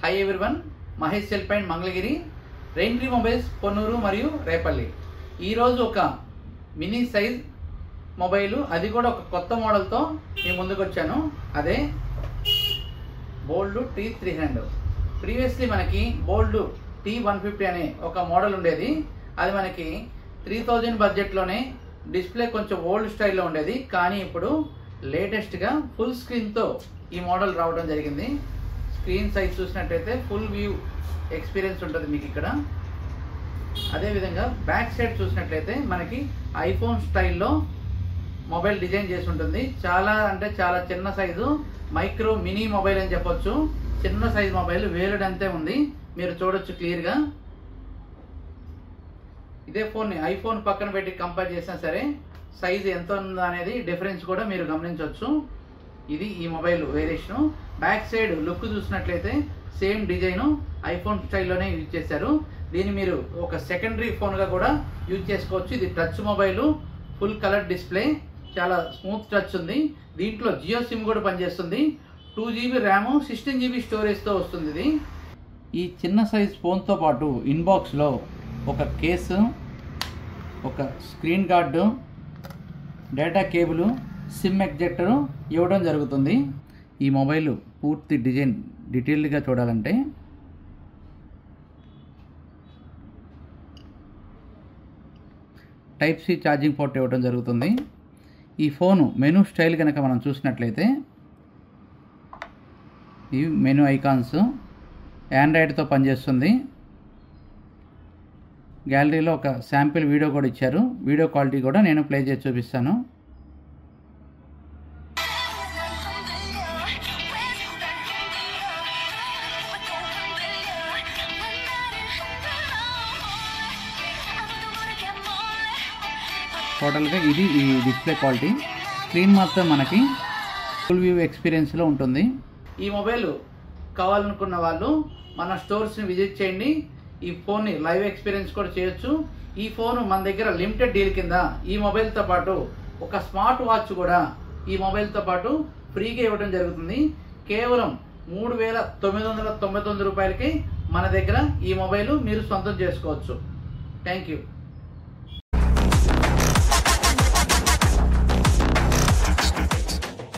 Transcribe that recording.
Hi everyone, Mahesh cell point Mangalagiri, rain tree mobiles Ponnuru మరియు రేపల్లి. ఈరోజు ఒక మినీ సైజ్ మొబైల్, అది కూడా ఒక కొత్త మోడల్తో మీ ముందుకు వచ్చాను. అదే బోల్డ్ T300. ప్రీవియస్లీ మనకి బోల్డ్ T150 అనే ఒక మోడల్ ఉండేది. అది మనకి 3000 బడ్జెట్లోనే డిస్ప్లే కొంచెం ఓల్డ్ స్టైల్లో ఉండేది. కానీ ఇప్పుడు లేటెస్ట్గా ఫుల్ స్క్రీన్తో ఈ మోడల్ రావడం జరిగింది. స్క్రీన్ సైజ్ చూసినట్టయితే ఫుల్ వ్యూ ఎక్స్పీరియన్స్ ఉంటుంది మీకు ఇక్కడ. అదేవిధంగా బ్యాక్ సైడ్ చూసినట్లయితే మనకి ఐఫోన్ స్టైల్లో మొబైల్ డిజైన్ చేసి ఉంటుంది. చాలా అంటే చాలా చిన్న సైజు, మైక్రో మినీ మొబైల్ అని చెప్పొచ్చు. చిన్న సైజ్ మొబైల్, వేలుడంతే ఉంది, మీరు చూడొచ్చు క్లియర్గా. ఇదే ఫోన్ని ఐఫోన్ పక్కన పెట్టి కంపేర్ చేసినా సరే సైజు ఎంత ఉందో అనేది డిఫరెన్స్ కూడా మీరు గమనించవచ్చు. ఇది ఈ mobile variation. Back side look చూసినట్లయితే సేమ్ డిజైను ఐఫోన్ స్టైల్లోనే యూజ్ చేశారు. దీన్ని మీరు ఒక సెకండరీ ఫోన్గా కూడా యూజ్ చేసుకోవచ్చు. ఇది touch mobile, full colour display, చాలా స్మూత్ టచ్ ఉంది. దీంట్లో జియో సిమ్ కూడా పనిచేస్తుంది. 2GB ర్యామ్, 16GB స్టోరేజ్తో వస్తుంది ఇది. ఈ చిన్న సైజ్ ఫోన్తో పాటు ఇన్బాక్స్లో ఒక కేసు, ఒక screen guard, data cable, SIM ejector ఇవ్వడం జరుగుతుంది. ఈ మొబైల్ పూర్తి డిజైన్ డీటెయిల్డ్గా చూడాలంటే టైప్ సి ఛార్జింగ్ పోర్ట్ ఇవ్వడం జరుగుతుంది. ఈ ఫోను మెనూ స్టైల్ కనుక మనం చూసినట్లయితే ఈ మెనూ ఐకాన్స్ ఆండ్రాయిడ్తో పనిచేస్తుంది. గ్యాలరీలో ఒక శాంపిల్ వీడియో కూడా ఇచ్చారు. వీడియో క్వాలిటీ కూడా నేను ప్లే చేసి చూపిస్తాను. టోటల్గా ఇది ఈ డిస్ప్లే క్వాలిటీ. స్క్రీన్ మాత్రం మనకి ఫుల్ వ్యూ ఎక్స్పీరియన్స్లో ఉంటుంది. ఈ మొబైల్ కావాలనుకున్న వాళ్ళు మన స్టోర్స్ని విజిట్ చేయండి. ఈ ఫోన్ని లైవ్ ఎక్స్పీరియన్స్ కూడా చేయొచ్చు. ఈ ఫోన్ మన దగ్గర లిమిటెడ్ డీల్ కింద ఈ మొబైల్తో పాటు ఒక స్మార్ట్ వాచ్ కూడా ఈ మొబైల్తో పాటు ఫ్రీగా ఇవ్వడం జరుగుతుంది. కేవలం 3999 రూపాయలకి మన దగ్గర ఈ మొబైల్ మీరు సొంతం చేసుకోవచ్చు. Thank you.